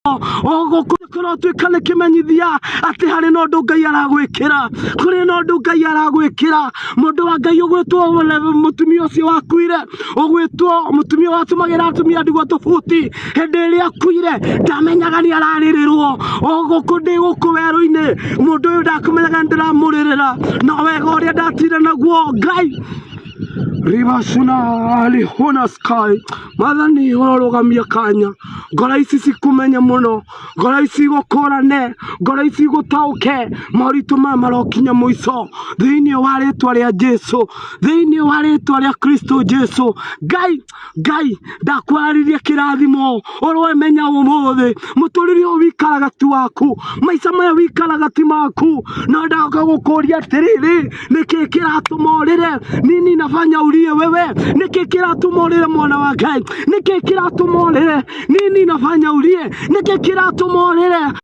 Ogokora twikane kimenyithia ati hari no ndu Ngai aragwikira kuri no ndu Ngai aragwikira mundu wa Ngai ugwitwo mutumia ucio wakuire ugwitwo mutumia watumagira atumia ndigwa tufuti hindi iria akuire ndamenyaga ni araririrwo oguku ndi guku weru-ini mundu uyu ndakumenyaga ndiramuririra no wega uria ndatire naguo Ngai Ribasuna alihuna sky Madhani urogamia kanya Ngora ici cikumenya muno Ngora ici gukorane Ngora ici gutauke Mauritu marokinya muico Thiini wa ritwa ria Jesu Thiini wa ritwa ria Kristo Jesu Ngai ndakwariria kirathimo urwemenya umuthi muturire wikaraga ti waku maica maya wikaraga ti maku na ndaka gukuria atiriri niki kiratumorire nini nafanya ulie wewe niki kiratumorire mwana wa Ngai niki kiratumorire nini nafanya ulie niki kiratumorire